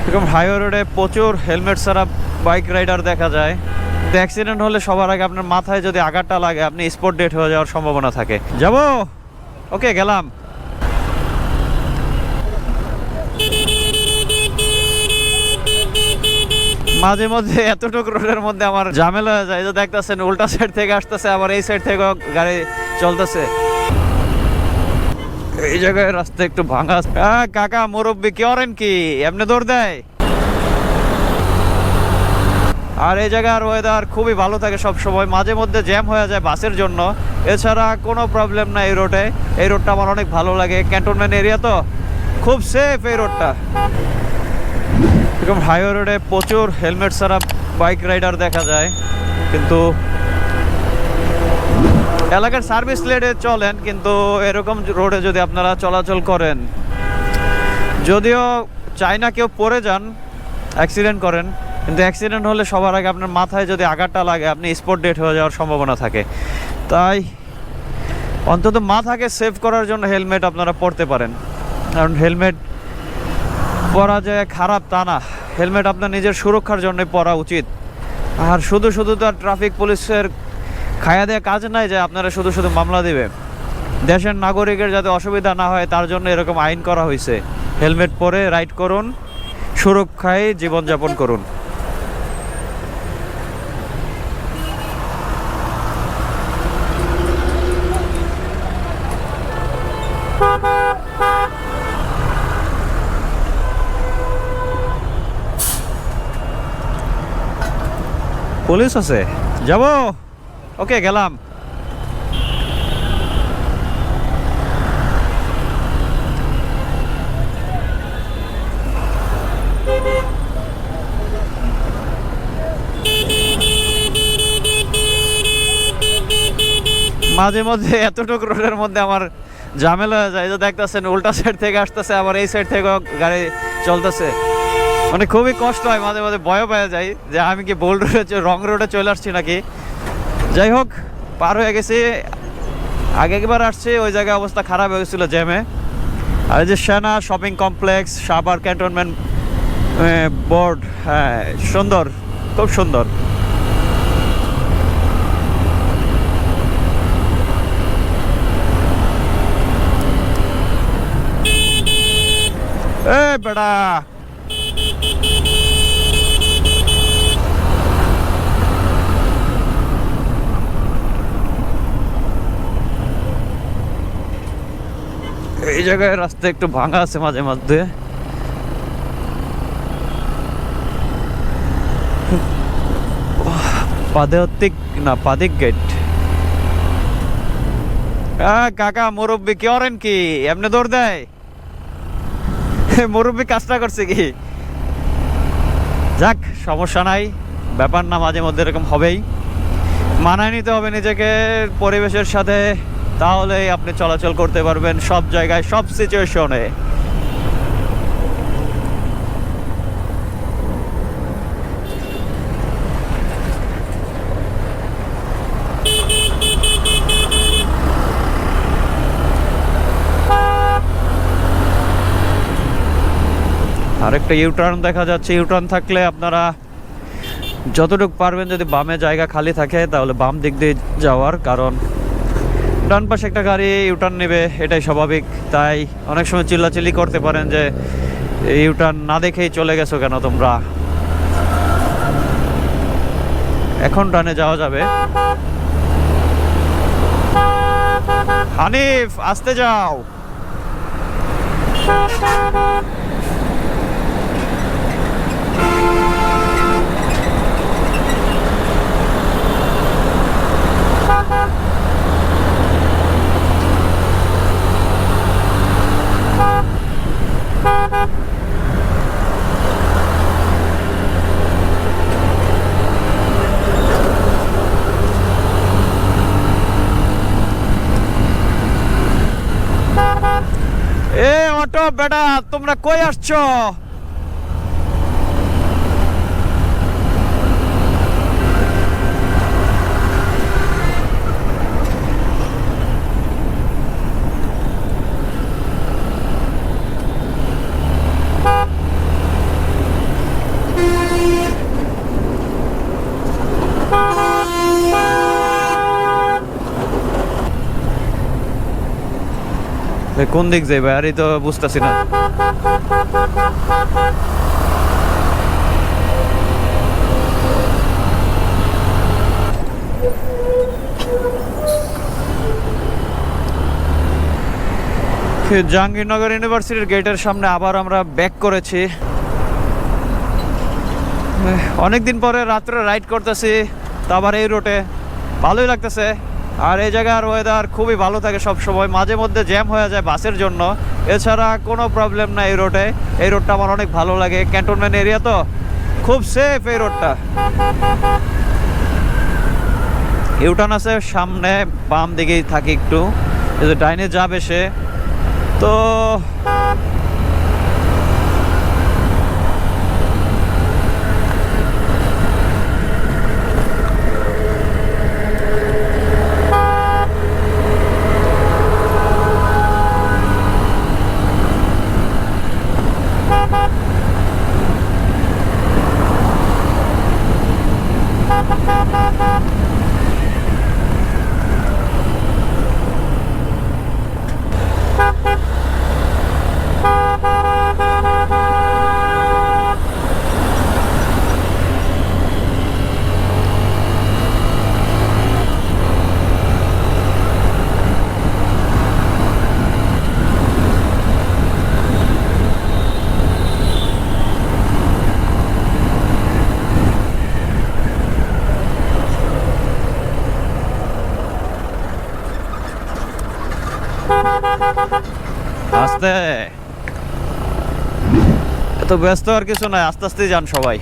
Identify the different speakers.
Speaker 1: এরকম হাইওয়ে রোডে প্রচুর হেলমেট ছাড়া বাইক রাইডার দেখা যায়। তো অ্যাক্সিডেন্ট হলে সবার আগে আপনার মাথায় যদি আঘাতটা লাগে আপনি স্পট ডেড হয়ে যাওয়ার সম্ভাবনা থাকে। যাবো, ওকে গেলাম। মাঝে মধ্যে এতটুকু রোডের মধ্যে আমার ঝামেলা হয়ে যায়, যে দেখতেছেন উল্টা সাইড থেকে আসতেছে, আবার এই সাইড থেকে গাড়ি চলতেছে। এই জায়গায় রাস্তা একটু ভাঙা। কাকা মুরব্বী কি করেন কি, এমনি দৌড় দেয়। আর এই জায়গার ওয়েদার খুবই ভালো থাকে সব সময়, মাঝে মধ্যে জ্যাম হয়ে যায় বাসের জন্য, এছাড়া কোনো প্রবলেম না এই রোডে। এই রোডটা আমার অনেক ভালো লাগে, ক্যান্টনমেন্ট এরিয়া তো খুব সেফ এই রোডটা। এরকম হাইওয়ে রোডে প্রচুর হেলমেট ছাড়া বাইক রাইডার দেখা যায়, কিন্তু এলাকার সার্ভিস লেনে চলেন, কিন্তু এরকম রোডে যদি আপনারা চলাচল করেন, যদিও চাই না কেউ পড়ে যান, অ্যাক্সিডেন্ট করেন, কিন্তু অ্যাক্সিডেন্ট হলে সবার আগে আপনার মাথায় যদি আঘাতটা লাগে আপনি স্পট ডেড হয়ে যাওয়ার সম্ভাবনা থাকে। তাই অন্তত মাথাকে সেভ করার জন্য হেলমেট আপনারা পরতে পারেন। কারণ হেলমেট পরা যে খারাপ তা না, হেলমেট আপনার নিজের সুরক্ষার জন্য পরা উচিত। আর শুধু শুধু তো আর ট্রাফিক পুলিশের খায়া দেওয়া কাজ নাই যে আপনারা শুধু শুধু মামলা দিবে। দেশের নাগরিকের যাতে অসুবিধা না হয় তার জন্য এরকম আইন করা হয়েছে। হেলমেট পরে রাইড করুন, সুরক্ষায় জীবনযাপন করুন। পুলিশ আছে, যাবো, ওকে গেলাম। মাঝে মধ্যে এতটুকু রোডের মধ্যে আমার ঝামেলা হয়ে যায়, যে দেখতেছেন উল্টা সাইড থেকে আসতেছে, আবার এই সাইড থেকে গাড়ি চলতেছে। মানে খুবই কষ্ট হয়, মাঝে মাঝে ভয় পেয়ে যায় যে আমি কি বোল্ড রোডে রং রোডে চলে আসছি নাকি। যাই হোক, পার হয়ে গেছি। আগে একবার আসছি, ওই জায়গায় অবস্থা খারাপ হয়ে গেছিলো জ্যামে। আর এই যে সেনা shopping complex, Savar cantonment board, হ্যাঁ সুন্দর, খুব সুন্দর। এ বেটা, এই জায়গায় রাস্তা একটু ভাঙা আছে মাঝে মধ্যে। পাদিক গেট। কাকা মুরব্বী কি করেন কি, এমনি দৌড় দেয়। মুরব্বী কাজটা করছে কি, যাক সমস্যা নাই, ব্যাপার না, মাঝে মধ্যে এরকম হবেই, মানায় নিতে হবে নিজেকে পরিবেশের সাথে, তাহলেই আপনি চলাচল করতে পারবেন সব জায়গায়, সব সিচুয়েশনে। আরেকটা ইউটার্ন দেখা যাচ্ছে। ইউটার্ন থাকলে আপনারা যতটুকু পারবেন, যদি বামে জায়গা খালি থাকে তাহলে বাম দিক দিয়ে যাওয়ার, কারণ ডান পাশে একটা গাড়ি ইউটার্ন নেবে, এটাই স্বাভাবিক। তাই অনেক সময় চিল্লাচিল্লি করতে পারেন যে ইউটার্ন না দেখেই চলে গেছো কেন তোমরা। এখন ডানে যাওয়া যাবে। হানিফ আসতে যাও। এ অটো বেটা, তোমরা কই আসছো? কোন দিক যাইবে আরই তো বুঝতেছি না। জাহাঙ্গীরনগর ইউনিভার্সিটির গেটের সামনে আবার আমরা ব্যাক করেছি। অনেকদিন পরে রাত্রে রাইড করতেছি, তো আবার এই রোডে ভালোই লাগতেছে। আর এই জায়গার ওয়েদার খুবই ভালো থাকে সব সময়, মাঝে মধ্যে জ্যাম হয়ে যায় বাসের জন্য, এছাড়া কোনো প্রবলেম না এই রোডে। এই রোডটা আমার অনেক ভালো লাগে, ক্যান্টনমেন্ট এরিয়া তো খুব সেফ এই রোডটা। ইউটার্ন আছে সামনে, বাম দিকেই থাকি একটু, এই যে ডাইনে যাবে সে তো। আস্তে, এত ব্যস্ত আর কিছু নাই, আস্তে আস্তে যান সবাই।